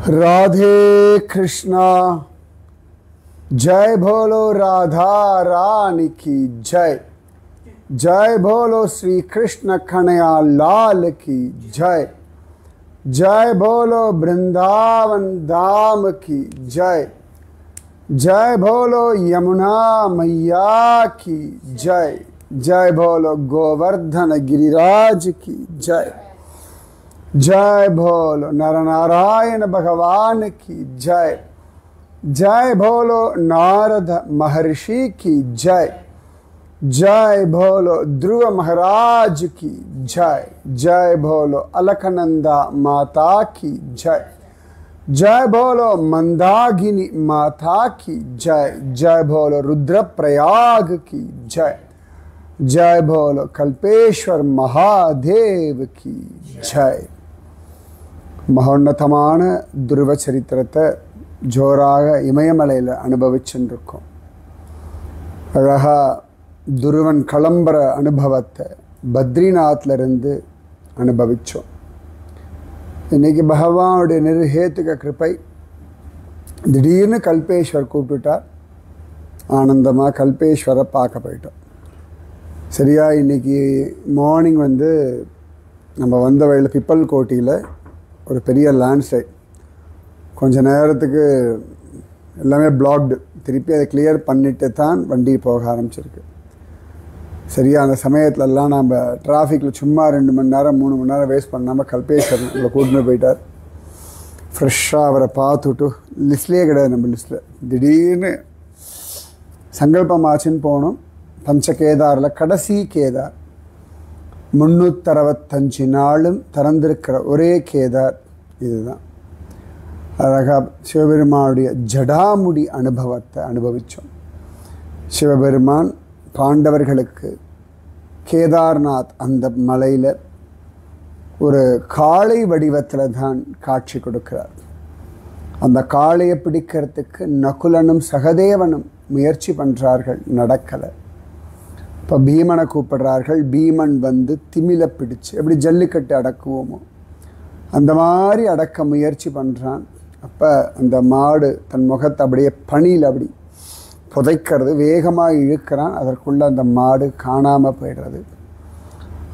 राधे कृष्णा जय भोलो राधा रानी की जय। जय भोलो श्री कृष्ण कन्हैया लाल की जय। जय भोलो वृंदावन धाम की जय। जय भोलो यमुना मैया की जय। जय भोलो गोवर्धन गिरिराज की जय। जय भोलो नरनारायण भगवान की जय। जय भोलो नारद महर्षि की जय। जय भोलो ध्रुव महाराज की जय। जय भोलो अलकनंदा माता की जय। जय भोलो मंदाकिनी माता की जय। जय भोलो रुद्रप्रयाग की जय। जय भोलो कल्पेश्वर महादेव की जय। மகோன்னதமான துருவ சரித்திரத்தை ஜோராக இமயமலையில் அனுபவிச்சுருக்கோம். அழகாக துருவன் கிளம்புற அனுபவத்தை பத்ரிநாத்லேருந்து அனுபவித்தோம். இன்றைக்கி பகவானுடைய நிர்ஹேத்துக கிருப்பை திடீர்னு கல்பேஸ்வர் கூப்பிட்டுட்டார். ஆனந்தமாக கல்பேஸ்வரை பார்க்க போயிட்டோம். சரியா இன்றைக்கி மார்னிங் நம்ம வந்த வழியில் பிப்பல் கோட்டியில் ஒரு பெரிய லேண்ட்ஸ்லைட். கொஞ்ச நேரத்துக்கு எல்லாமே பிளாக்டு. திருப்பி அதை கிளியர் பண்ணிட்டு தான் வண்டி போக ஆரம்பிச்சிருக்கு. சரியா அந்த சமயத்துலலாம் நம்ம டிராஃபிக்கில் சும்மா 2 மணி நேரம் 3 மணி நேரம் வேஸ்ட் பண்ணாமல் கல்பேஸ்வர் நம்மளை கூட்டின்னு போயிட்டார். ஃப்ரெஷ்ஷாக அவரை பார்த்துட்டு லிஸ்ட்லேயே கிடையாது நம்ம லிஸ்ட்டில். திடீர்னு சங்கல்பமாச்சுன்னு போனோம். பஞ்சகேதாரில் கடைசி கேதார் 365 நாளும் திறந்திருக்கிற ஒரே கேதார் இதுதான். அழகாக சிவபெருமானுடைய ஜடாமுடி அனுபவத்தை அனுபவித்தோம். சிவபெருமான் பாண்டவர்களுக்கு கேதார்நாத் அந்த மலையில் ஒரு காளை வடிவத்தில் தான் காட்சி கொடுக்கிறார். அந்த காளையை பிடிக்கிறதுக்கு நகுலனும் சகதேவனும் முயற்சி பண்ணுறார்கள், நடக்கலை. இப்போ பீமனை கூப்பிடுறார்கள். பீமன் திமிலை பிடிச்சு எப்படி ஜல்லிக்கட்டு அடக்குவோமோ அந்த மாதிரி அடக்க முயற்சி பண்ணுறான். அப்போ அந்த மாடு தன் முகத்தை அப்படியே பனியில் அப்படி புதைக்கிறது, வேகமாக இழுக்கிறான். அதற்குள்ளே அந்த மாடு காணாமல் போயிடுறது.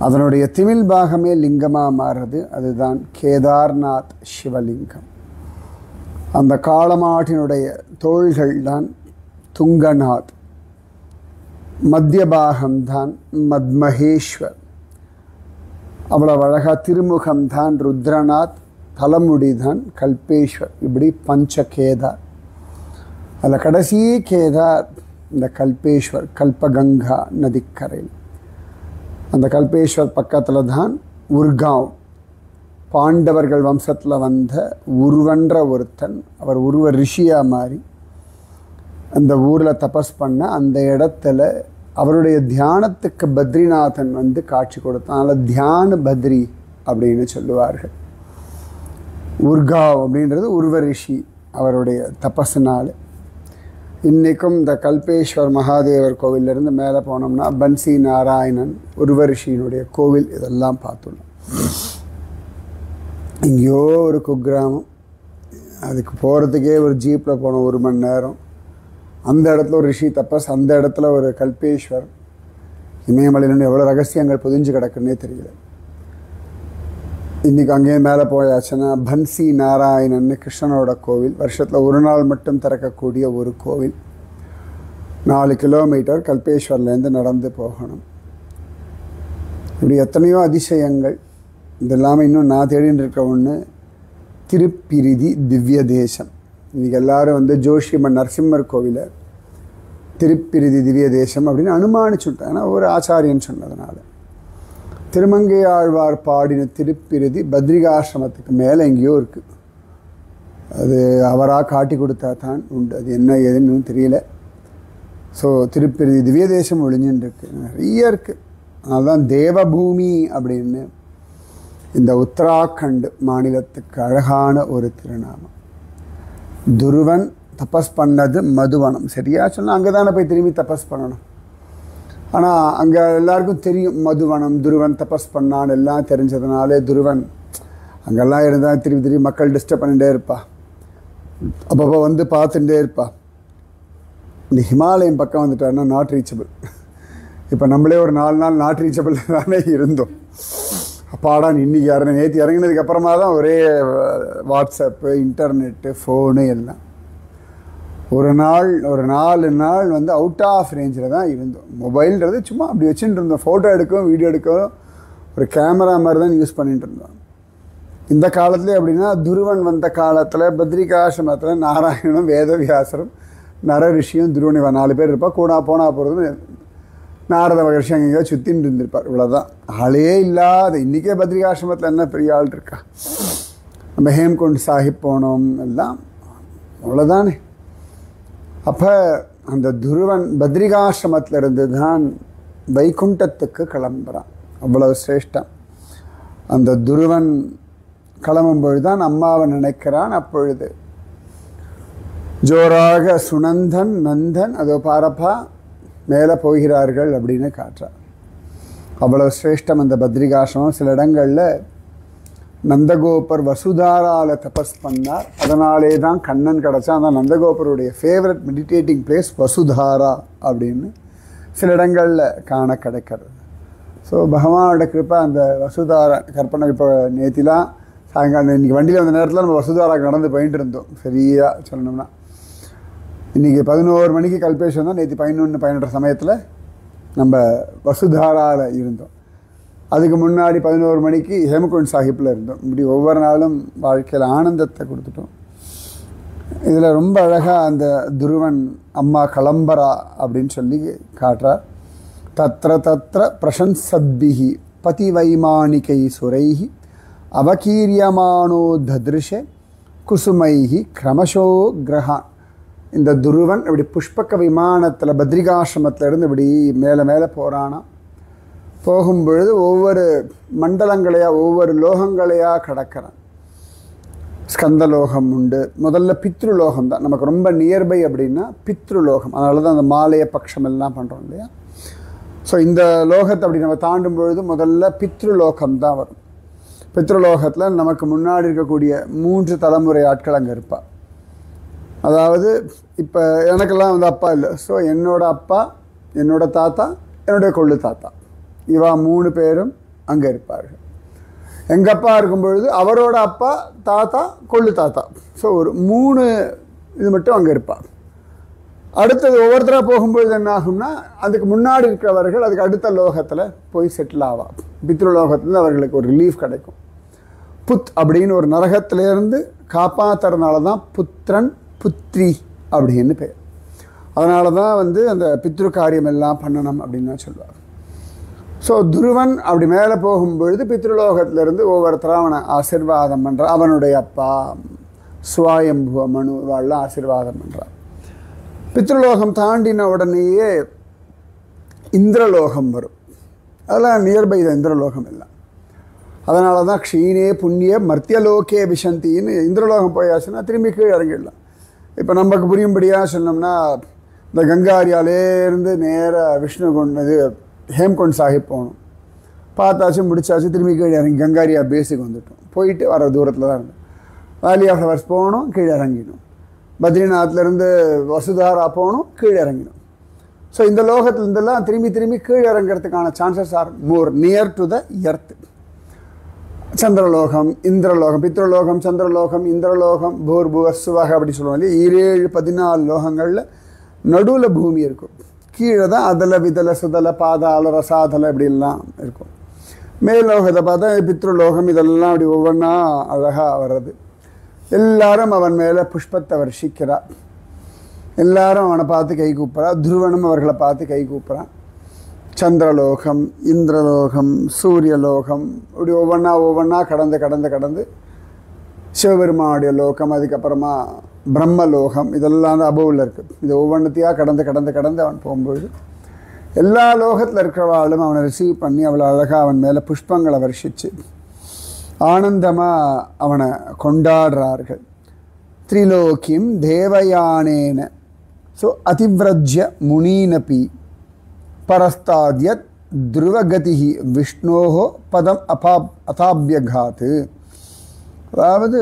அதனுடைய திமில் பாகமே லிங்கமாக மாறுறது. அதுதான் கேதார்நாத் சிவலிங்கம். அந்த காளமாட்டினுடைய தோள்கள் தான் துங்கநாத். மத்திய பாகம்தான் மத்மகேஸ்வர். அவ்வளவு அழகா திருமுகம்தான் ருத்ரநாத். தலைமுடி தான் கல்பேஸ்வர். இப்படி பஞ்சகேதார். அதில் கடைசி கேதார் இந்த கல்பேஸ்வர் கல்பகங்கா நதிக்கரையில். அந்த கல்பேஸ்வர் பக்கத்தில் தான் உர்காவ். பாண்டவர்கள் வம்சத்தில் வந்த உருவன்ற ஒருத்தன். அவர் உருவ ரிஷியாக மாறி அந்த ஊரில் தபஸ் பண்ண அந்த இடத்துல அவருடைய தியானத்துக்கு பத்ரிநாதன் காட்சி கொடுத்தான். அதனால் தியான பத்ரி அப்படின்னு சொல்லுவார்கள். உர்காவ் அப்படின்றது உருவ ரிஷி அவருடைய தபஸ்னால். இன்றைக்கும் இந்த கல்பேஸ்வர் மகாதேவர் கோவிலிருந்து மேலே போனோம்னா பன்சி நாராயணன் உருவ ரிஷியினுடைய கோவில் இதெல்லாம் பார்த்துள்ளோம். எங்கேயோ ஒரு குக்கிராமம். அதுக்கு போகிறதுக்கே ஒரு ஜீப்பில் போனோம் 1 மணி நேரம். அந்த இடத்துல ஒரு ரிஷி தபஸ், அந்த இடத்துல ஒரு கல்பேஸ்வர். இமயமலையில் எவ்வளோ ரகசியங்கள் புதிஞ்சு கிடக்குன்னே தெரியல. இன்றைக்கி அங்கேயே மேலே போயாச்சுன்னா பன்சி நாராயணன் கிருஷ்ணனோட கோவில். வருஷத்தில் ஒரு நாள் மட்டும் திறக்கக்கூடிய ஒரு கோவில். 4 கிலோமீட்டர் கல்பேஸ்வர்லேருந்து நடந்து போகணும். இப்படி எத்தனையோ அதிசயங்கள். இது இல்லாமல் இன்னும் நான் தேடின்னு இருக்க ஒன்று திருப்பிரிதி திவ்ய தேசம். இன்றைக்கி எல்லோரும் ஜோஷியம்மன் நரசிம்மர் கோவிலை திருப்பிரிதி திவ்ய தேசம் அப்படின்னு அனுமானிச்சுட்டேன். ஏன்னா ஒரு ஆச்சாரியன் சொன்னதுனால. திருமங்கை ஆழ்வார் பாடின திருப்பிரிதி பத்ரிகாசிரமத்துக்கு மேலே எங்கேயோ இருக்குது. அது அவராக காட்டி கொடுத்தா தான் உண்டு. அது என்ன ஏதுன்னு தெரியல. ஸோ திருப்பிரிதி திவ்ய தேசம் ஒழிஞ்சுன்னு இருக்குது. நிறைய இருக்குது. அதனால தான் தேவபூமி அப்படின்னு இந்த உத்தராகண்ட் மாநிலத்துக்கு அழகான ஒரு திருநாமம். துருவன் தபஸ் பண்ணது மதுவனம். சரியா சொன்னால் அங்கே தானே போய் திரும்பி தபஸ் பண்ணணும். ஆனால் அங்கே எல்லாருக்கும் தெரியும் மதுவனம் துருவன் தபஸ் பண்ணான்னு எல்லாம் தெரிஞ்சதுனாலே துருவன் அங்கெல்லாம் இருந்தால் திருப்பி திருப்பி மக்கள் டிஸ்டர்ப் பண்ணிகிட்டே இருப்பா. அப்பப்போ வந்து பார்த்துட்டே இருப்பா. இந்த ஹிமாலயம் பக்கம் வந்துட்டாருன்னா நாட் ரீச்சபிள். இப்போ நம்மளே ஒரு 4 நாள் நாட் ரீச்சபிள் தானே இருந்தோம். அப்பாடா இன்றைக்கி நேற்று இறங்கினதுக்கு அப்புறமா தான் ஒரே வாட்ஸ்அப்பு, இன்டர்நெட்டு, ஃபோனு எல்லாம். ஒரு 4 நாள் வந்து அவுட் ஆஃப் ரேஞ்சில் தான் இருந்தோம். மொபைல்ன்றது சும்மா அப்படி வச்சுட்டு இருந்தோம். ஃபோட்டோ எடுக்கவும் வீடியோ எடுக்கவும் ஒரு கேமரா மாதிரி தான் யூஸ் பண்ணிகிட்டு இருந்தோம். இந்த காலத்துலேயே அப்படின்னா துருவன் வந்த காலத்தில் பத்ரிகாசிரமத்தில் நாராயணனும் வேதவியாசரும் நரரிஷியும் துருவன் 4 பேர் இருப்பாள். போனால் போகிறது நாரத மகர்ஷி அங்கேயோ சுற்றின்னு இருந்திருப்பார். இவ்வளோதான். ஆளே இல்லாத இன்றைக்கே பத்ரிகாசிரமத்தில் என்ன பெரிய ஆள் இருக்கா. நம்ம ஹேம்குண்ட் சாஹிப் போனோம் எல்லாம் அவ்வளோதானே. அப்போ அந்த துருவன் பத்ரிகாசிரமத்தில் இருந்து தான் வைகுண்டத்துக்கு கிளம்புறான். அவ்வளவு சிரேஷ்டம். அந்த துருவன் கிளம்பும்பொழுது தான் அம்மாவை நினைக்கிறான். அப்பொழுது ஜோராக சுனந்தன் நந்தன் அதோ பாரப்பா மேலே போகிறார்கள் அப்படின்னு காட்டுறார். அவ்வளவு சிரேஷ்டம் அந்த பத்ரிகாசிரமம். சில இடங்களில் நந்தகோபர் வசுதாரால தபஸ் பண்ணார். அதனாலே தான் கண்ணன் கிடச்சா. அந்த நந்தகோபருடைய ஃபேவரட் மெடிடேட்டிங் பிளேஸ் வசுதாரா அப்படின்னு சில இடங்களில் காண கிடைக்கிறது. ஸோ பகவானோட கிருப்பை அந்த வசுதாரா கற்பனை. இப்போ நேத்திலாம் சாயங்காலம் இன்றைக்கி வண்டியில் வந்த நேரத்தில் நம்ம வசுதாராக்கு நடந்து போயிட்டு இருந்தோம். சரியாக சொல்லணும்னா இன்றைக்கி 11 மணிக்கு கல்பேஷன் தான். நேற்று 11-11 சமயத்தில் நம்ம வசுதாராவில் இருந்தோம். அதுக்கு முன்னாடி 11 மணிக்கு ஹேமகுண்ட் சாஹிப்பில் இருந்தோம். இப்படி ஒவ்வொரு நாளும் வாழ்க்கையில் ஆனந்தத்தை கொடுத்துட்டோம். இதில் ரொம்ப அழகாக அந்த துருவன் அம்மா கிளம்பரா அப்படின்னு சொல்லி காட்டுறார். தத்ர தத்ர பிரசன்சத்பிஹி பதி வைமானிகை சுரைஹி அவகீரியமானோ தத்ருஷ குசுமைஹி கிரமஷோ கிரகான். இந்த துருவன் இப்படி புஷ்பக விமானத்தில் பத்ரிகாசிரமத்தில் இருந்து இப்படி மேலே மேலே போகிறானா. போகும்பொழுது ஒவ்வொரு மண்டலங்களையாக ஒவ்வொரு லோகங்களையாக கடக்கிறான். ஸ்கந்தலோகம் உண்டு. முதல்ல பித்ருலோகம் தான் நமக்கு ரொம்ப நியர்பை அப்படின்னா பித்ருலோகம். அதனால தான் அந்த மாலைய பட்சம் எல்லாம் பண்ணுறோம் இல்லையா. ஸோ இந்த லோகத்தை அப்படி நம்ம தாண்டும் பொழுது முதல்ல பித்ருலோகம் தான் வரும். பித்ருலோகத்தில் நமக்கு முன்னாடி இருக்கக்கூடிய 3 தலைமுறை ஆட்கள் அங்கே இருப்பாள். அதாவது இப்போ எனக்கெல்லாம் வந்து அப்பா இல்லை. ஸோ என்னோடய அப்பா, என்னோடய தாத்தா, என்னுடைய கொள்ளு தாத்தா, இவா 3 பேரும் அங்கே இருப்பார்கள். எங்கள் அப்பா இருக்கும்பொழுது அவரோட அப்பா, தாத்தா, கொள்ளு தாத்தா. ஸோ ஒரு 3 இது மட்டும் அங்கே இருப்பார். அடுத்தது ஒவ்வொருத்தராக போகும்பொழுது என்ன ஆகும்னா அதுக்கு முன்னாடி இருக்கிறவர்கள் அதுக்கு அடுத்த லோகத்தில் போய் செட்டில் ஆவார். பித்ருலோகத்துலேருந்து அவர்களுக்கு ஒரு ரிலீஃப் கிடைக்கும். புத் அப்படின்னு ஒரு நரகத்திலேருந்து காப்பாற்றுறதுனால தான் புத்திரன் புத்ரி அப்படின்னு பேர். அதனால தான் வந்து அந்த பித்ரு காரியம் எல்லாம் பண்ணணும் அப்படின்னு தான் சொல்லுவார். ஸோ துருவன் அப்படி மேலே போகும்பொழுது பித்ருலோகத்திலேருந்து ஒவ்வொருத்தராக அவனை ஆசீர்வாதம் பண்ணுறான். அவனுடைய அப்பா சுவாயம்புவ மனு வாழலாம் ஆசீர்வாதம் பண்ணுறான். பித்ருலோகம் தாண்டின உடனேயே இந்திரலோகம் வரும். அதெல்லாம் நியர்பை தான் இந்திரலோகம் எல்லாம். அதனால தான் க்ஷீணே புண்ணிய மர்த்தியலோகே விஷந்தின்னு இந்திரலோகம் போயாச்சுன்னா திரும்பி கீழே இறங்கிடலாம். இப்போ நமக்கு புரியும்படியாக சொன்னோம்னா இந்த கங்காரியாலேருந்து நேராக விஷ்ணுகுண்ட் ஹேம்குண்ட் சாஹிப் போகணும். பார்த்தாச்சும் முடிச்சாச்சும் திரும்பி கீழே இறங்கி கங்காரியா பேஸுக்கு வந்துட்டோம். போயிட்டு வர தூரத்தில் தான் இருந்தோம். வேலி ஆஃப் ஃப்ளவர்ஸ் போகணும், கீழே இறங்கிடும். பத்ரிநாத்லேருந்து வசுதாரா போகணும், கீழே இறங்கிடும். ஸோ இந்த லோகத்துலேருந்தெல்லாம் திரும்பி திரும்பி கீழே இறங்கிறதுக்கான chances are more near to the earth. சந்திரலோகம், இந்திரலோகம், பித்ருலோகம், சந்திரலோகம், இந்திரலோகம், பூர்புவசுவக அப்படி சொல்லுவாங்க இல்லையா. 7-14 லோகங்களில் நடுவில் பூமி இருக்கும். கீழே தான் அதல விதல சுதல பாதாள ரசாதல இப்படிலாம் இருக்கும். மேல்லோகத்தை பார்த்தா பித்ருலோகம் இதெல்லாம் அப்படி ஒவ்வொன்றா அழகாக வர்றது. எல்லாரும் அவன் மேலே புஷ்பத்தை வர்ஷிக்கிறார். எல்லாரும் அவனை பார்த்து கை கூப்பிட்றா. துருவனும் அவர்களை பார்த்து கை கூப்பிட்றான். சந்திரலோகம், இந்திரலோகம், சூரியலோகம் இப்படி ஒவ்வொன்றா கடந்து சிவபெருமானுடைய லோகம், அதுக்கப்புறமா பிரம்மலோகம் இதெல்லாம் தான் அபோவில் இருக்குது. இது ஒவ்வொன்றத்தையாக கடந்து அவன் போகும்போது எல்லா லோகத்தில் இருக்கிறவாளும் அவனை ரிசீவ் பண்ணி அவ்வளோ அழகாக அவன் மேலே புஷ்பங்களை வர்ஷித்து ஆனந்தமாக அவனை கொண்டாடுறார்கள். திரிலோக்கியம் தேவயானேன ஸோ அதிவிரஜ்ய முனீனபி பரஸ்தாத்யத் துருவகதி விஷ்ணோஹோ பதம் அதாபியகாத்து. அதாவது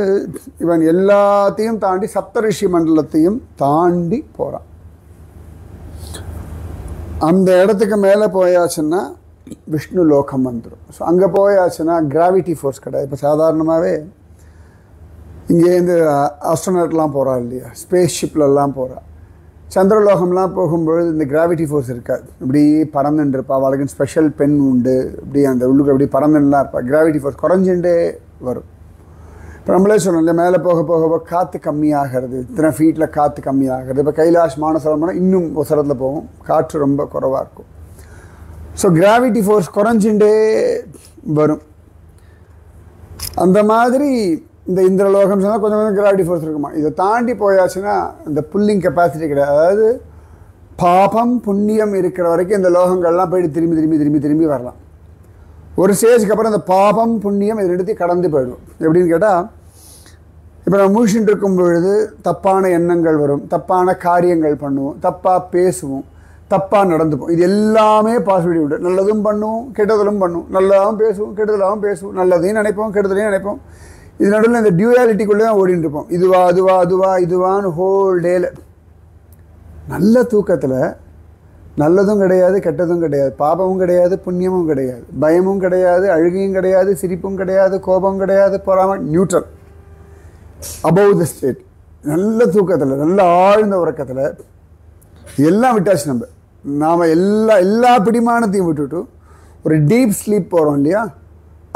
இவன் எல்லாத்தையும் தாண்டி சப்தரிஷி மண்டலத்தையும் தாண்டி போகிறான். அந்த இடத்துக்கு மேலே போயாச்சுன்னா விஷ்ணு லோகம் வந்துடும். ஸோ அங்கே போயாச்சுன்னா கிராவிட்டி ஃபோர்ஸ் கிடையாது. இப்போ சாதாரணமாகவே இங்கேருந்து ஆஸ்ட்ரோநாட்லாம் போகிறா இல்லையா, ஸ்பேஸ் ஷிப்லலாம் போகிறா. சந்திரலோகம்லாம் போகும்பொழுது இந்த கிராவிட்டி ஃபோர்ஸ் இருக்காது. இப்படி பறந்துட்டு இருப்பா, அவளுக்கு ஸ்பெஷல் பென் உண்டு, இப்படி அந்த உள்ளுக்கு அப்படி பறந்துலாம் இருப்பா. கிராவிட்டி ஃபோர்ஸ் குறைஞ்சுட்டே வரும். இப்போ நம்மளே சொல்லணும் இல்லையா, மேலே போக போக போக காற்று கம்மியாகிறது, இத்தனை ஃபீட்டில் காற்று கம்மியாகிறது. இப்போ கைலாஷ் மானசரம் போனால் இன்னும் உசரத்தில் போகும், காற்று ரொம்ப குறைவாக இருக்கும். ஸோ கிராவிட்டி ஃபோர்ஸ் குறைஞ்சுட்டே வரும். அந்த மாதிரி இந்த இந்திரலோகம் சொன்னால் கொஞ்சம் கொஞ்சம் கிராவிட்டி ஃபோர்ஸ் இருக்குமா. இதை தாண்டி போயாச்சுன்னா இந்த புல்லிங் கெப்பாசிட்டி கிடையாது. அதாவது பாபம் புண்ணியம் இருக்கிற வரைக்கும் இந்த லோகங்கள்லாம் போயிட்டு திரும்பி திரும்பி திரும்பி திரும்பி வரலாம். ஒரு ஸ்டேஜுக்கு அப்புறம் இந்த பாபம் புண்ணியம் இது ரெண்டுத்தையும் கடந்து போயிடும். எப்படின்னு கேட்டால், இப்போ நம்ம முழிச்சுட்டு இருக்கும் பொழுது தப்பான எண்ணங்கள் வரும், தப்பான காரியங்கள் பண்ணுவோம், தப்பாக பேசுவோம், தப்பாக நடந்துப்போம். இது எல்லாமே பாசிபிலிட்டி உண்டு. நல்லதும் பண்ணுவோம், கெட்டதிலும் பண்ணுவோம். நல்லதாகவும் பேசுவோம், கெட்டதிலாகவும் பேசுவோம். நல்லதையும் நினைப்போம், கெட்டதிலையும் நினைப்போம். இது நடுவில் இந்த டியூயாலிட்டிக்குள்ளே தான் ஓடிட்டு இருப்போம். இதுவா அதுவா அதுவா இதுவான்னு ஹோல் டேல. நல்ல தூக்கத்தில் நல்லதும் கிடையாது, கெட்டதும் கிடையாது, பாபமும் கிடையாது, புண்ணியமும் கிடையாது, பயமும் கிடையாது, அழுகையும் கிடையாது, சிரிப்பும் கிடையாது, கோபம் கிடையாது, பொறாமல் நியூட்ரல் அபவ் த ஸ்டேட். நல்ல தூக்கத்தில், நல்ல ஆழ்ந்த உறக்கத்தில் எல்லாம் விட்டாச்சு. நாம் எல்லா பிடிமானத்தையும் விட்டுட்டு ஒரு டீப் ஸ்லீப் போகிறோம் இல்லையா,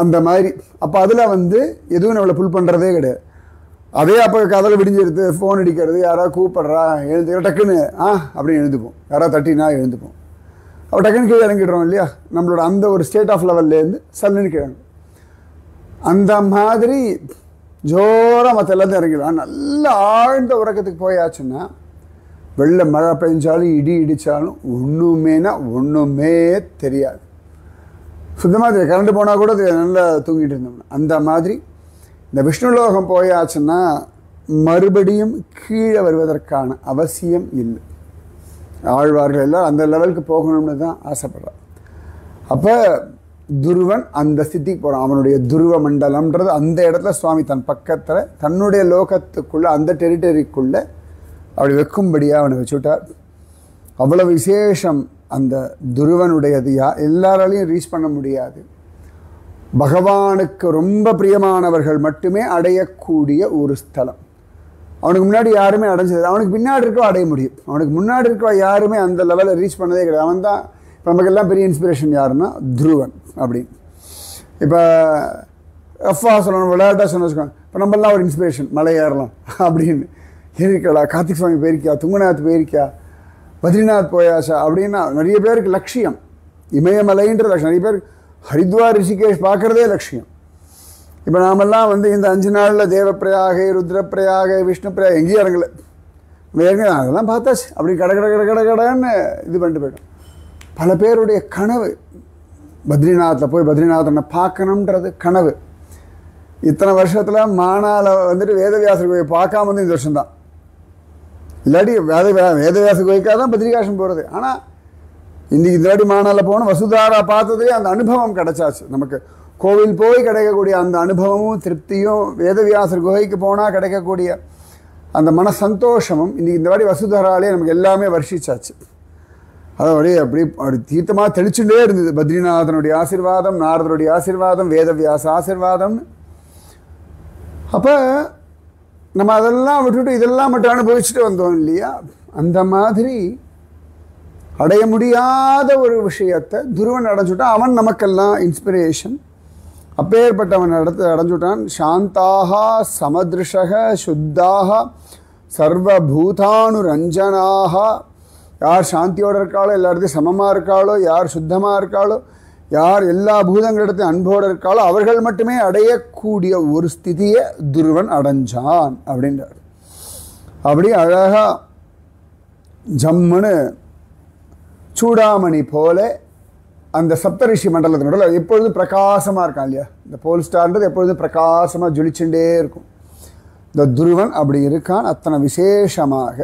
அந்த மாதிரி. அப்போ அதில் எதுவும் நம்மளை புல் பண்ணுறதே கிடையாது. அதே அப்போ கதலை விடிஞ்சிருது, ஃபோன் அடிக்கிறது, யாராவது கூப்பிட்றா, எழுந்து டக்குன்னு அப்படின்னு எழுந்துப்போம். யாராவது தட்டினா எழுந்துப்போம். அப்போ டக்குன்னு கீழே இறங்கிடுறோம் இல்லையா, நம்மளோட அந்த ஒரு ஸ்டேட் ஆஃப் லெவல்லேருந்து சல்லுன்னு கீழே. அந்த மாதிரி ஜோராக மற்ற எல்லாத்தையும் இறங்கிடுவோம். நல்ல ஆழ்ந்த உறக்கத்துக்கு போயாச்சுன்னா வெள்ளை மழை பெஞ்சாலும் இடி இடித்தாலும் ஒன்றுமே தெரியாது. சுத்தமாக தெரியாது. கரண்ட் போனால் கூட நல்லா தூங்கிட்டு இருந்தோம்னா. அந்த மாதிரி இந்த விஷ்ணுலோகம் போயாச்சுன்னா மறுபடியும் கீழே வருவதற்கான அவசியம் இல்லை. ஆழ்வார்கள் எல்லாம் அந்த லெவலுக்கு போகணும்னு தான் ஆசைப்படுறான். அப்போ துருவன் அந்த ஸ்திதிக்கு போகிறான். அவனுடைய துருவ மண்டலம்ன்றது அந்த இடத்துல சுவாமி தன் பக்கத்தில் தன்னுடைய லோகத்துக்குள்ளே அந்த டெரிட்டரிக்குள்ளே அப்படி வைக்கும்படியாக அவனை வச்சுட்டார். அவ்வளோ விசேஷம் அந்த துருவனுடையது. எல்லாராலையும் ரீச் பண்ண முடியாது. பகவானுக்கு ரொம்ப பிரியமானவர்கள் மட்டுமே அடையக்கூடிய ஒரு ஸ்தலம். அவனுக்கு முன்னாடி யாருமே அடைஞ்சது, அவனுக்கு பின்னாடி இருக்கோ அடைய முடியும். அவனுக்கு முன்னாடி இருக்கோ யாருமே அந்த லெவலில் ரீச் பண்ணதே கிடையாது. அவன் தான் இப்போ நமக்கெல்லாம் பெரிய இன்ஸ்பிரேஷன். யாருன்னா துருவன் அப்படின்னு. இப்போ ரஃபா சொல்லணும், விளையாட்டாக சொன்ன வச்சுக்கோங்க. இப்போ நம்மளாம் ஒரு இன்ஸ்பிரேஷன், மலை ஏறலாம் அப்படின்னு. ஏறிக்கலா, கார்த்திக் சுவாமி போயிருக்கியா, துங்கநாத் போயிருக்கியா, பத்ரிநாத் போயாச்சா அப்படின்னா நிறைய பேருக்கு லட்சியம் இமயமலைன்ற லட்சியம். நிறைய பேர் ஹரித்வார் ரிஷிகேஷ் பார்க்குறதே லட்சியம். இப்போ நாமெல்லாம் இந்த 5 நாளில் தேவப்பிரயாகை, ருத்ரப்பிரயாகை, விஷ்ணு பிரயாக எங்கேயும் இறங்கலை. அதெல்லாம் பார்த்தாச்சு அப்படி கடன்னு இது பண்ணிட்டு போய்ட்டோம். பல பேருடைய கனவு பத்ரிநாத்தில் போய் பத்ரிநாதனை பார்க்கணுன்றது கனவு. இத்தனை வருஷத்தில் மானாவில் வேதவியாசர் கோயில் பார்க்காம இந்த வருஷம்தான். இல்லாட்டி வேதவியாச கோயிலுக்காக தான் பத்ரிகாஷம் போகிறது. ஆனால் இன்றைக்கி இந்த வாட்டி மானாவில் போகணும், வசுதாரா பார்த்ததுலேயே அந்த அனுபவம் கிடச்சாச்சு நமக்கு. கோவில் போய் கிடைக்கக்கூடிய அந்த அனுபவமும் திருப்தியும், வேதவியாசர் குகைக்கு போனால் கிடைக்கக்கூடிய அந்த மன சந்தோஷமும் இன்றைக்கி இந்த வாட்டி வசுதாராலே நமக்கு எல்லாமே வருஷிச்சாச்சு. அதோட அப்படி தீர்த்தமாக தெளிச்சுட்டே இருந்தது. பத்ரிநாதனுடைய ஆசீர்வாதம், நாரதனுடைய ஆசீர்வாதம், வேதவியாச ஆசீர்வாதம்னு. அப்போ நம்ம அதெல்லாம் விட்டுட்டு இதெல்லாம் மட்டும் அனுபவிச்சுட்டு வந்தோம் இல்லையா. அந்த மாதிரி அடைய முடியாத ஒரு விஷயத்தை துருவன் அடைஞ்சுட்டான். அவன் நமக்கெல்லாம் இன்ஸ்பிரேஷன். அப்பேற்பட்டவன் அடைஞ்சுட்டான். சாந்தாக சமதிருஷக சுத்தாக சர்வபூதானுரஞ்சனாக. யார் சாந்தியோடு இருக்காளோ, எல்லாத்தையும் சமமாக இருக்காளோ, யார் சுத்தமாக இருக்காளோ, யார் எல்லா பூதங்களிடத்தையும் அன்போடு இருக்காளோ அவர்கள் மட்டுமே அடையக்கூடிய ஒரு ஸ்திதியை துருவன் அடைஞ்சான் அப்படின்றார். அப்படி அழகாக ஜம்முன்னு சூடாமணி போல அந்த சப்தரிஷி மண்டலத்தினோட எப்பொழுதும் பிரகாசமாக இருக்கான் இல்லையா. இந்த போல் ஸ்டார்ன்றது எப்பொழுதும் பிரகாசமாக ஜொலிச்சுட்டே இருக்கும். இந்த துருவன் அப்படி இருக்கான். அத்தனை விசேஷமாக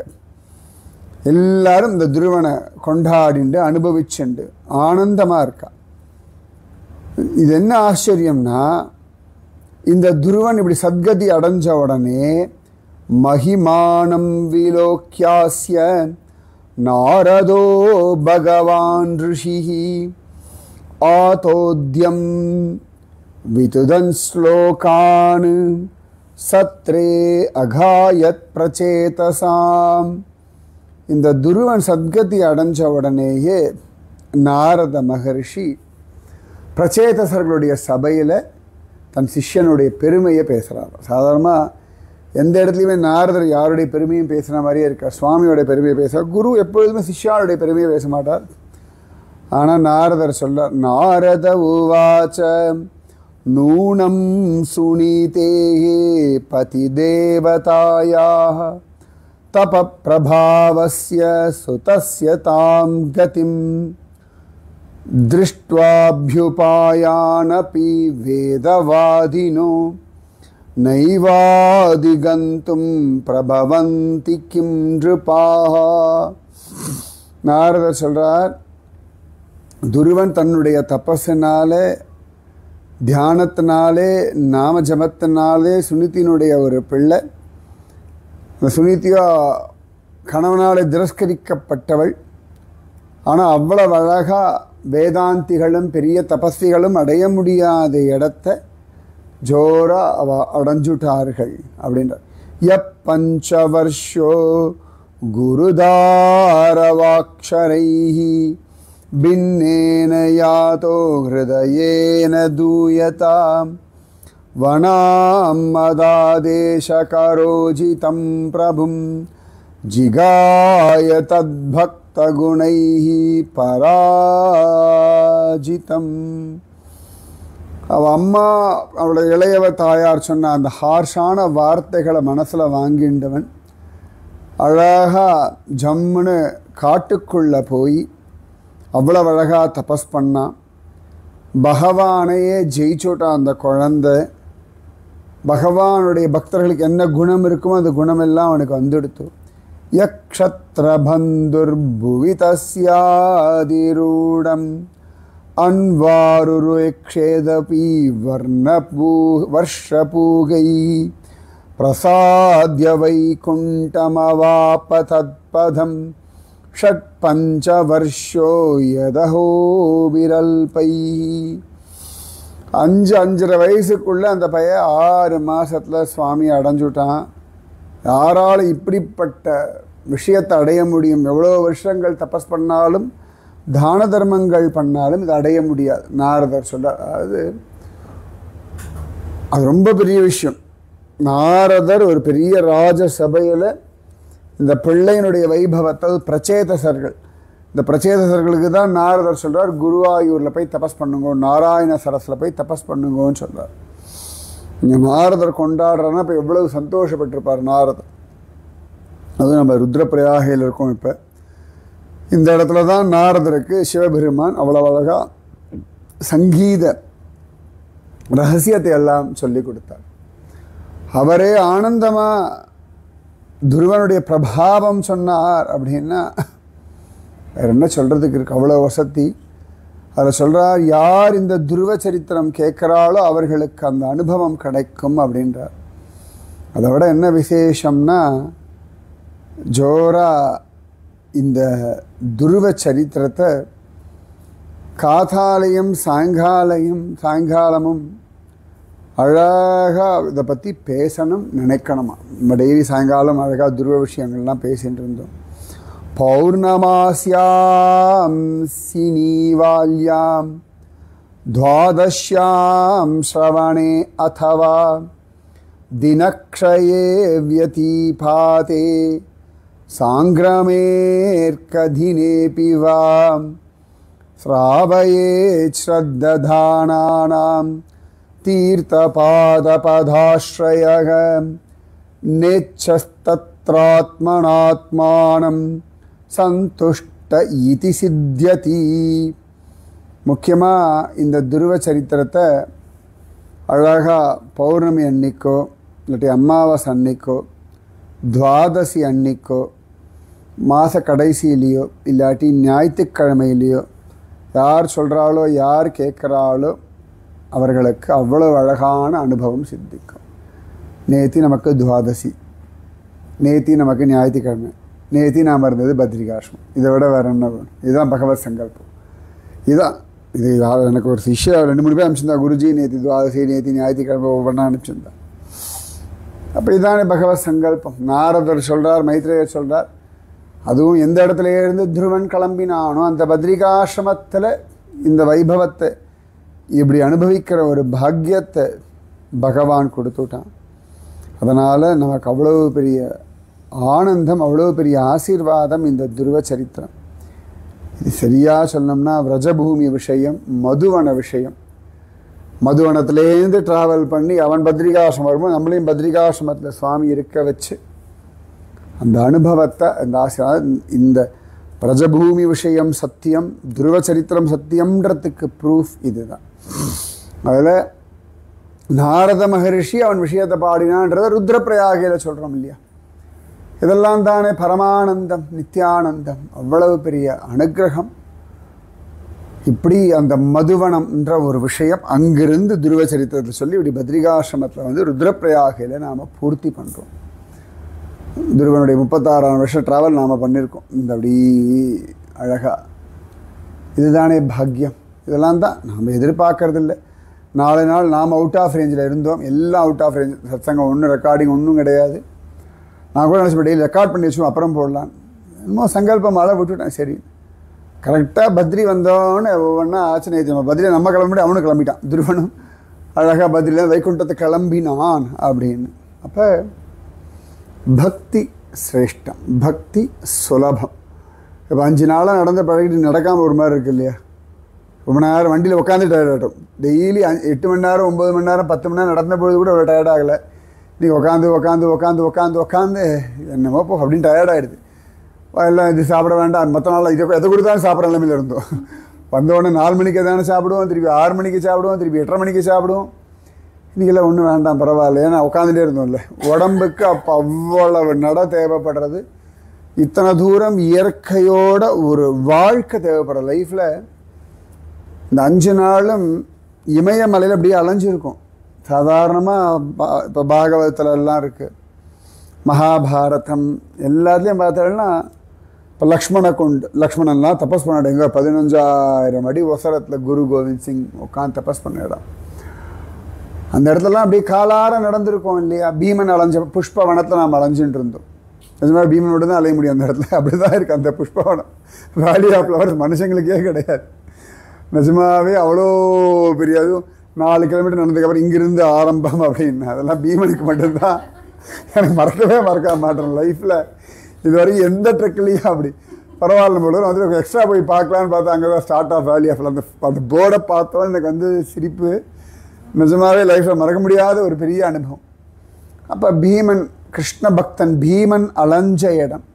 எல்லாரும் இந்த துருவனை கொண்டாடிண்டு அனுபவிச்சுண்டு ஆனந்தமாக இருக்கான். இது என்ன ஆச்சரியம்னா, இந்த துருவன் இப்படி சத்கதி அடைஞ்ச உடனே மகிமானம் விலோக்யாஸ்ய நாரதோ பகவான் ரிஷிஹி ஆதோத்யம் விதுதன் ஸ்லோகான் சத்ரே அகாயத் பிரச்சேதசாம். இந்த துருவன் சத்கதி அடைஞ்ச உடனேயே நாரத மகர்ஷி பிரச்சேதசர்களுடைய சபையில் தன் சிஷ்யனுடைய பெருமையை பேசுகிறார். சாதாரணமாக எந்த இடத்துலையுமே நாரதர் யாருடைய பெருமையும் பேசுகிற மாதிரியே இருக்கார். சுவாமியோடைய பெருமையை பேசுகிறார். குரு எப்பொழுதுமே சிஷ்யாருடைய பெருமையை பேச மாட்டார். ஆனால் நாரதர் சொல்றார், நாரத உவாச்ச நூனம் சுனீதேஹே பதி தேவதாயாஹ தப பிரபாவஸ்ய சுதஸ்ய தாம் கதிம் திருஷ்ட்வாப்யுபாயானபி வேதவாதினோ நைவாதிகந்தும் பிரபவந்தி கிம் நிருபாஹ. நாரதர் சொல்றார், துருவன் தன்னுடைய தபஸினாலே, தியானத்தினாலே, நாம ஜபத்தினாலே சுனித்தினுடைய ஒரு பிள்ளை. அந்த சுனித்தியா கணவனாலே திரஸ்கரிக்கப்பட்டவள். ஆனால் அவ்வளவு அழகாக வேதாந்திகளும் பெரிய தபஸ்விகளும் அடைய முடியாத இடத்தை ஜோரா அவ அடைஞ்சுட்டார்கள் அப்படின்றார். பஞ்சவர்ஷோ குருதாரவாக்ஷரைஹி பின்னேன யாதோ ஹிருதயேன தூயதாம் வனாம் மதாதேசகரோஜிதம் பிரபும் ஜிகாய தத்பக்தகுணைஹி பராஜிதம். அவள் அம்மா, அவளோட இளையவ தாயார் சொன்ன அந்த ஹார்ஷான வார்த்தைகளை மனசில் வாங்கின்றவன் அழகாக ஜம்முன்னு காட்டுக்குள்ளே போய் அவ்வளவு அழகாக தபஸ் பண்ணான். பகவானையே ஜெயிச்சுட்டான் அந்த குழந்தை. பகவானுடைய பக்தர்களுக்கு என்ன குணம் இருக்குமோ அந்த குணமெல்லாம் அவனுக்கு வந்துடுத்து. யக்ஷத்ரபந்துர்புவி தஸ்யாதிரூடம் அன்வாருருக்ஷேதபி வர்ஷபூகை பிரசாத்ய வைகுண்டமவாப தத்பதம் ஷட் பஞ்சவர்ஷோ யதஹோ விரல்பை. 5-5.5 வயசுக்குள்ளே அந்த பையன் 6 மாதத்தில் சுவாமி அடைஞ்சுட்டான். யாரால் இப்படிப்பட்ட விஷயத்தை அடைய முடியும்? எவ்வளோ வருஷங்கள் தபஸ் பண்ணாலும் தான தர்மங்கள் பண்ணாலும் இது அடைய முடியாது. நாரதர் சொல்றார், அது ரொம்ப பெரிய விஷயம். நாரதர் ஒரு பெரிய ராஜசபையில் இந்த பிள்ளையினுடைய வைபவத்தை, பிரச்சேதசர்கள், இந்த பிரச்சேதசர்களுக்கு தான் நாரதர் சொல்கிறார், குருவாயூரில் போய் தபஸ் பண்ணுங்க, நாராயண சரஸில் போய் தபஸ் பண்ணுங்கன்னு சொல்கிறார். இங்கே நாரதர் கொண்டாடுறன்னா இப்போ எவ்வளவு சந்தோஷப்பட்டிருப்பார் நாரதர். அதுவும் நம்ம ருத்ரப்பிரயாகையில் இருக்கோம். இப்போ இந்த இடத்துல தான் நாரதருக்கு சிவபெருமான் அவ்வளவு அழகாக சங்கீத ரகசியத்தை எல்லாம் சொல்லி கொடுத்தார். அவரே ஆனந்தமாக துருவனுடைய பிரபாவம் சொன்னார் அப்படின்னா வேறு என்ன சொல்கிறதுக்கு இருக்கு? அவ்வளோ வசதி. அதில் சொல்கிறார், யார் இந்த துருவ சரித்திரம் கேட்குறாளோ அவர்களுக்கு அந்த அனுபவம் கிடைக்கும் அப்படின்றார். அதை விட என்ன விசேஷம்னா, ஜோரா இந்த துருவ சரித்திரத்தை காதாலையும் சாயங்காலமும் அழகாக இதை பற்றி பேசணும், நினைக்கணுமா. நம்ம டெய்லி சாயங்காலம் அழகாக துருவ விஷயங்கள்லாம் பேசிகிட்டு இருந்தோம். பௌர்ணமாஸ்யாம் சினீவால்யாம் துவாதஷ்யாம் ஸ்ரவணே அதவா தினக்ஷயே வ்யதீபாதே சாங்கிரமேர்கதினேபி வாம் ஸ்ராவயேத் ஸ்ரத்ததானானாம் தீர்த்தபாதபதாஸ்ரயக நேச்சஸ்தத்ராத்மனாத்மானம் சந்துஷ்ட இதி சித்தியதி. முக்கியமாக இந்த துருவ சரித்திரத்தை அழகாக பௌர்ணமி அன்னைக்கோ இல்லாட்டி அமாவாசை அன்னைக்கோ துவாதசி அன்னைக்கோ மாத கடைசியிலையோ இல்லாட்டி ஞாயிற்றுக்கிழமையிலையோ யார் சொல்கிறாளோ யார் கேட்குறாளோ அவர்களுக்கு அவ்வளவு அழகான அனுபவம் சித்திக்கும். நேத்தி நமக்கு துவாதசி, நேத்தி நமக்கு ஞாயிற்றுக்கிழமை, நேத்தி நாம் இருந்தது பத்ரிகாஷ்மம். இதை விட வேறு என்ன வேணும்? இதுதான் பகவத் சங்கல்பம். இதுதான் இது. எனக்கு ஒரு சிஷ்யா 2-3 பேர் அனுப்பிச்சிருந்தா, குருஜி நேத்தி துவாதசி, நேத்தி ஞாயிற்றுக்கிழமை ஒவ்வொன்றா அனுப்பிச்சிருந்தா. அப்போ இதானே பகவத் சங்கல்பம். நாரதர் சொல்கிறார், மைத்ரேயர் சொல்கிறார், அதுவும் எந்த இடத்துல இருந்து துருவன் கிளம்பினானோ அந்த பத்ரிகாசிரமத்தில் இந்த வைபவத்தை இப்படி அனுபவிக்கிற ஒரு பாக்கியத்தை பகவான் கொடுத்துட்டான். அதனால் நமக்கு அவ்வளோ பெரிய ஆனந்தம், அவ்வளோ பெரிய ஆசீர்வாதம் இந்த துருவ சரித்திரம். இது சரியாக சொல்லணும்னா விரஜபூமி விஷயம், மதுவன விஷயம். மதுவனத்துலேருந்து ட்ராவல் பண்ணி அவன் பத்ரிகாசிரமம் வரும்போது நம்மளையும் பத்ரிகாசிரமத்தில் சுவாமி இருக்க வச்சு அந்த அனுபவத்தை, அந்த ஆசீர்வாதம், இந்த பிரஜபூமி விஷயம் சத்தியம், துருவ சரித்திரம் சத்தியம்ன்றதுக்கு ப்ரூஃப் இதுதான். அதில் நாரத மகரிஷி அவன் விஷயத்தை பாடினான்றதை ருத்ரப்பிரயாகையில் சொல்கிறோம் இல்லையா? இதெல்லாம் தானே பரமானந்தம், நித்தியானந்தம். அவ்வளவு பெரிய அனுக்கிரகம். இப்படி அந்த மதுவனம்ன்ற ஒரு விஷயம் அங்கிருந்து துருவ சரித்திரத்தை சொல்லி இப்படி பத்ரிகாசிரமத்தில் வந்து ருத்ரப்பிரயாகையில் நாம் பூர்த்தி பண்ணுறோம். துருவனுடைய 36 வருஷம் ட்ராவல் நாம் பண்ணியிருக்கோம். இந்த அப்படி அழகாக இதுதானே பாக்கியம். இதெல்லாம் தான் நாம் எதிர்பார்க்கறதில்ல. 4 நாள் நாம் அவுட் ஆஃப் ரேஞ்சில் இருந்தோம். எல்லாம் அவுட் ஆஃப் ரேஞ்ச். சத்சங்கம் ஒன்றும் ரெக்கார்டிங் ஒன்றும் கிடையாது. நான் கூட நினச்சி டெய்லி ரெக்கார்ட் பண்ணி வச்சுக்கோம், அப்புறம் போடலாம். இன்னும் சங்கல்பம் மழை விட்டுவிட்டேன். சரி, கரெக்டாக பத்ரி வந்தோன்னு ஒவ்வொன்றா ஆச்சு. நம்ம பத்ரி நம்ம கிளம்பிட்டு அவனும் கிளம்பிட்டான். துருவனும் அழகாக பத்ரியில் வைகுண்டத்தை கிளம்பினான் அப்படின்னு. அப்போ பக்தி சிரேஷ்டம், பக்தி சுலபம். இப்போ 5 நாளாக நடந்த பழகிட்டு நடக்காமல் ஒரு மாதிரி இருக்குது இல்லையா? ரொம்ப நேரம் வண்டியில் உட்காந்து டயர்டாகட்டும். டெய்லி 8 மணி நேரம் 9 மணி நேரம் 10 மணி நேரம் நடந்த பொழுது கூட ஒரு டயர்டாகலை. நீ உட்காந்து உட்காந்து உட்காந்து உட்காந்து உட்காந்து என்னமோ போ அப்படின்னு டயர்டாகிடுது. எல்லாம் இது சாப்பிட வேண்டாம், மற்ற நாள் எதை கொடுத்தாலும் சாப்பிட்ற நிலைமையில் இருந்தோம். வந்தோடனே 4 மணிக்கு தானே சாப்பிடுவோம், திருப்பி 6 மணிக்கு சாப்பிடுவோம், திருப்பி 8:30 மணிக்கு சாப்பிடுவோம். இன்றைக்கெல்லாம் ஒன்றும் வேண்டாம், பரவாயில்ல, ஏன்னா உட்காந்துட்டே இருந்தோம்ல. உடம்புக்கு அப்போ அவ்வளவு நட தேவைப்படுறது. இத்தனை தூரம் இயற்கையோட ஒரு வாழ்க்கை தேவைப்படுற லைஃப்பில் இந்த 5 நாளும் இமயமலையில் அப்படியே அலைஞ்சிருக்கும். சாதாரணமாக இப்போ பாகவதத்தில் எல்லாம் இருக்குது, மகாபாரதம் எல்லாத்துலேயும் பார்த்தோம்னா இப்போ லக்ஷ்மணன்லாம் தபஸ் பண்ண இடம் 15,000 அடி ஒசரத்தில் குரு கோவிந்த் சிங் உட்காந்து தபஸ் பண்ண இடம். அந்த இடத்துலலாம் அப்படியே காலார நடந்திருக்கோம் இல்லையா? பீமன் அலைஞ்ச புஷ்பவனத்தில் நாம் அலைஞ்சிட்டு இருந்தோம். நிஜமாக பீமனோடு தான் அலைய முடியும் அந்த இடத்துல. அப்படி தான் இருக்குது அந்த புஷ்பவனம். வேலி ஆஃப் ஃப்ளவர்ஸ் மனுஷங்களுக்கே கிடையாது. நிஜமாகவே அவ்வளோ பெரிய, அதுவும் 4 கிலோமீட்டர் நடந்ததுக்கப்புறம் இங்கிருந்து ஆரம்பம் அப்படின்னு. அதெல்லாம் பீமனுக்கு மட்டும்தான். எனக்கு மறக்க மாட்டேன் லைஃப்பில் இது வரைக்கும் எந்த ட்ரெக்லேயும். அப்படி பரவாயில்ல போல வந்து எக்ஸ்ட்ரா போய் பார்க்கலான்னு பார்த்தா அங்கே தான் ஸ்டார்ட் ஆஃப் வேலி ஆஃப் அந்த போர்டை பார்த்தோம். எனக்கு வந்து சிரிப்பு. நிஜமாகவே லைஃப்பில் மறக்க முடியாத ஒரு பெரிய அனுபவம். அப்போ பீமன், கிருஷ்ண பக்தன் பீமன் அலைஞ்ச இடம்.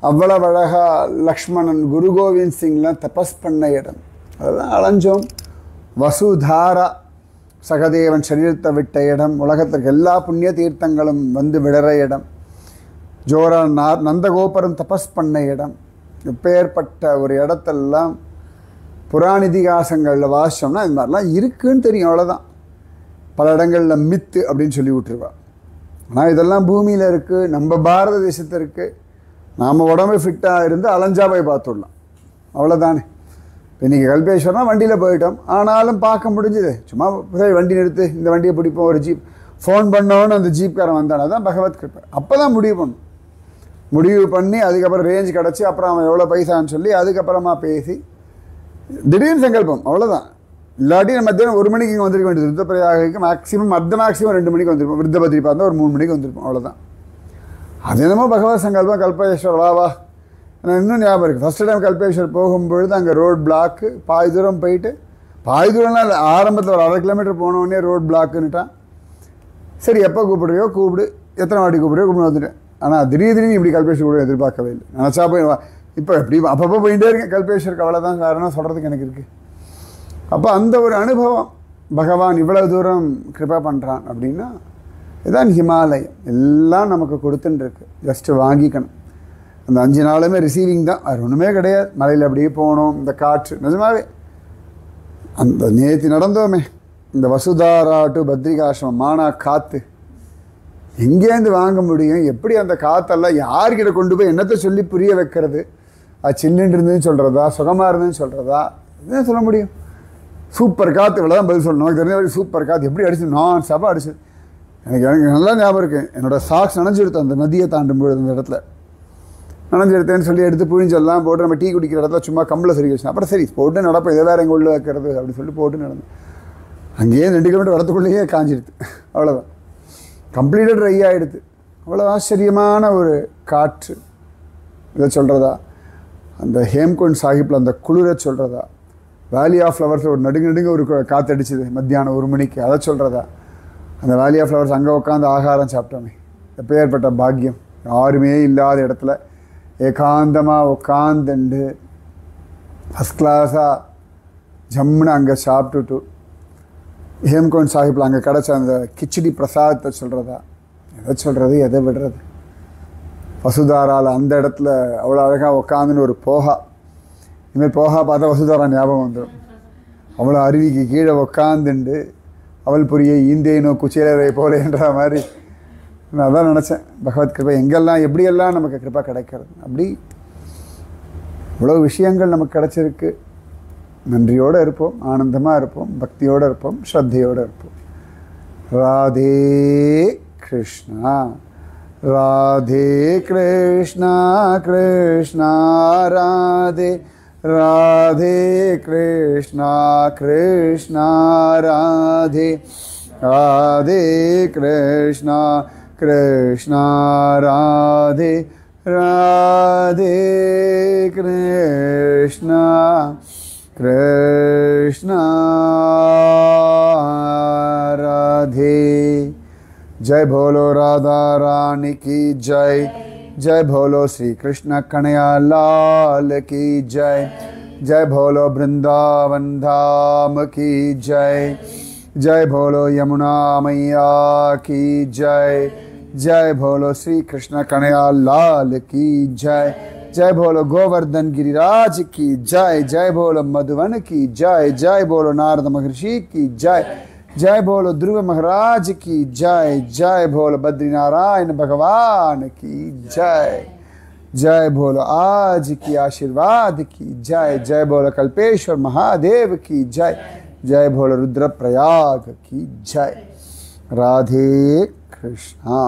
அவ்வளவு அழகாக லக்ஷ்மணன், குரு கோவிந்த் சிங்லாம் தபஸ் பண்ண இடம். அதெல்லாம் அலைஞ்சோம். வசுதாரா சகதேவன் சரீரத்தை விட்ட இடம். உலகத்திற்கு எல்லா புண்ணிய தீர்த்தங்களும் வந்து விடுற இடம். ஜோரா நந்தகோபுரம் தபஸ் பண்ண இடம். இப்பேற்பட்ட ஒரு இடத்தெல்லாம் புராண இதிகாசங்களில் வாசித்தோம்னா இது மாதிரிலாம் இருக்குதுன்னு தெரியும், அவ்வளோதான். பல இடங்களில் மித்து அப்படின்னு சொல்லி விட்டுருவா. ஆனால் இதெல்லாம் பூமியில் இருக்குது, நம்ம பாரத தேசத்தில் இருக்குது. நாம் உடம்பு ஃபிட்டாக இருந்து அலைஞ்சா போய் பார்த்துடலாம், அவ்வளோதானே. இன்றைக்கி கல்பேஸ்வரனா வண்டியில் போயிட்டோம், ஆனாலும் பார்க்க முடிஞ்சுது. சும்மா வண்டி நிறுத்து, இந்த வண்டியை பிடிப்போம், ஒரு ஜீப் ஃபோன் பண்ணோன்னு அந்த ஜீப்காரன் வந்தானே தான் பகவத் கிருப்பை. அப்போ தான் முடிவு பண்ணி அதுக்கப்புறம் ரேஞ்ச் கிடச்சி அப்புறம் அவன் எவ்வளோ பைசான்னு சொல்லி அதுக்கப்புறமா பேசி திடீர்னு சங்கல்பம், அவ்வளோதான். இல்லாட்டி நம்ம மத்தியானம் 1 மணிக்கு இங்கே வந்துருக்க வேண்டியது. ருத்ரப்பிரயாகைக்கு மேக்ஸிமம் 2 மணிக்கு வந்திருப்போம். விருத்தபத்ரி பார்த்தா ஒரு 3 மணிக்கு வந்திருப்போம், அவ்வளோதான். அது என்னமோ பகவத் சங்கல்பம். கல்பேஸ்வர் வா எனக்கு இன்னும் ஞாபகம் இருக்குது. ஃபஸ்ட்டு டைம் கல்பேஸ்வர் போகும்பொழுது அங்கே ரோட் பிளாக்கு. பாதி தூரம் போயிட்டு, பாதி தூரம்லாம் இல்லை, ஆரம்பத்தில் ஒரு 1/2 கிலோமீட்டர் போனோடனே ரோட் பிளாக்குன்னுட்டான். சரி, எப்போ கூப்பிடுறியோ கூப்பிடு, எத்தனை வாட்டி கூப்பிடுறியோ கூப்பிட்டு வந்துட்டேன். ஆனால் திடீர்னு இப்படி கல்பேஸ்வர் கூட எதிர்பார்க்கவே இல்லை. நினச்சா போய் இப்போ எப்படி அப்பப்போ போயிட்டே இருக்கேன். கல்பேஸ்வருக்கு அவ்வளோதான் காரணம் சொல்கிறதுக்கு எனக்கு இருக்குது. அப்போ அந்த ஒரு அனுபவம், பகவான் இவ்வளவு தூரம் கிருபா பண்ணுறான் அப்படின்னா இதுதான் ஹிமாலயம். எல்லாம் நமக்கு கொடுத்துட்டுருக்கு, ஜஸ்ட்டு வாங்கிக்கணும். அந்த 5 நாளுமே ரிசீவிங் தான், அது ஒன்றுமே கிடையாது. மலையில் அப்படியே போகணும், இந்த காற்று. நிஜமாவே அந்த நேற்று நடந்தோமே இந்த வசுதாரா டு பத்ரிகாசிரமம் மானா காற்று எங்கேருந்து வாங்க முடியும்? எப்படி அந்த காற்றெல்லாம் யார்கிட்ட கொண்டு போய் என்னத்தை சொல்லி புரிய வைக்கிறது? அது சில்லுன்னு இருந்ததுன்னு சொல்கிறதா, சுகமாக இருந்ததுன்னு சொல்கிறதா, என்ன சொல்ல முடியும்? சூப்பர் காற்று இவ்வளோ தான் பதில் சொல்லணும். தெரிஞ்ச வரைக்கும் சூப்பர் காற்று எப்படி அடிச்சு நான் சபா அடிச்சு எனக்கு நல்லா ஞாபகம் இருக்கு. என்னோடய சாக்ஸ் நனைஞ்செடுத்தேன் அந்த நதியை தாண்டும் பொழுது அந்த இடத்துல நனைஞ்செடுத்தேன்னு சொல்லி எடுத்து புழிஞ்செல்லாம் போட்டு நம்ம டீ குடிக்கிற இடத்துல சும்மா கம்பில் சரி வச்சேன். அப்புறம் சரி போட்டு நடப்போம், இதை வேறு எங்கே உள்ள வைக்கிறது அப்படின்னு சொல்லி போட்டு நடந்தேன். அங்கேயே 2 கிலோமீட்டர் வரத்துக்குள்ளேயே காஞ்சிடுது. அவ்வளோதான், கம்ப்ளீட்டாக ட்ரை ஆகிடுது. அவ்வளோ ஆச்சரியமான ஒரு காற்று. இதை சொல்கிறதா, அந்த ஹேம்குண்ட் சாஹிப்பில் அந்த குளிரை சொல்கிறதா, வேலி ஆஃப் ஃப்ளவர்ஸில் ஒரு நடுங்க ஒரு காற்று அடிச்சுது மத்தியானம் 1 மணிக்கு, அதை சொல்கிறதா, அந்த வேலி ஆஃப் ஃப்ளவர்ஸ் அங்கே உட்காந்து ஆகாரம் சாப்பிட்டோமே, எப்பேற்பட்ட பாக்கியம். யாருமே இல்லாத இடத்துல ஏகாந்தமாக உட்காந்துண்டு ஃபஸ்ட் கிளாஸாக ஜம்முன்னு அங்கே சாப்பிட்டுட்டு ஹேம்குண்ட் சாஹிப்பில் அங்கே கிடச்ச அந்த கிச்சடி பிரசாதத்தை சொல்கிறதா, எதை சொல்கிறது எதை விடுறது? வசுதாரால் அந்த இடத்துல அவ்வளோ அழகாக உட்காந்துன்னு ஒரு போகா, இனிமேல் போகா பார்த்தா வசுதாரா ஞாபகம் வந்துடும். அவ்வளோ அருவிக்கு கீழே உட்காந்துண்டு அவள் புரிய ஈந்தேனோ குச்சேலரை போலேன்ற மாதிரி நான் அதான் நினச்சேன். பகவத் கிருபை எங்கெல்லாம் எப்படியெல்லாம் நமக்கு கிருபை கிடைக்கிறது, அப்படி இவ்வளோ விஷயங்கள் நமக்கு கிடச்சிருக்கு. நன்றியோடு இருப்போம், ஆனந்தமாக இருப்போம், பக்தியோடு இருப்போம், ஸ்ரத்தையோடு இருப்போம். ராதே கிருஷ்ணா ராதே கிருஷ்ணா கிருஷ்ணா ராதே ராதே கிருஷ்ணா கிருஷ்ணா ராதே ராதே கிருஷ்ணா கிருஷ்ணா ராதே ராதே கிருஷ்ணா கிருஷ்ணா ராதே. जय भोलो राधा रानी की जय, जय भोलो श्री कृष्ण कन्हैया लाल की जय, जय भोलो वृंदावन धाम की जय, जय भोलो यमुना मैया की जय, जय भोलो श्री कृष्ण कन्हैया लाल की जय, जय भोलो गोवर्धन गिरिराज की जय, जय भोलो मधुवन की जय, जय भोलो नारद महर्षि की जय, जय बोलो ध्रुव महाराज की जय, जय बोलो बद्रीनारायण भगवान की जय, जय बोलो आज की आशीर्वाद की जय, जय बोलो कल्पेश्वर महादेव की जय, जय बोलो रुद्रप्रयाग की जय. राधे कृष्णा.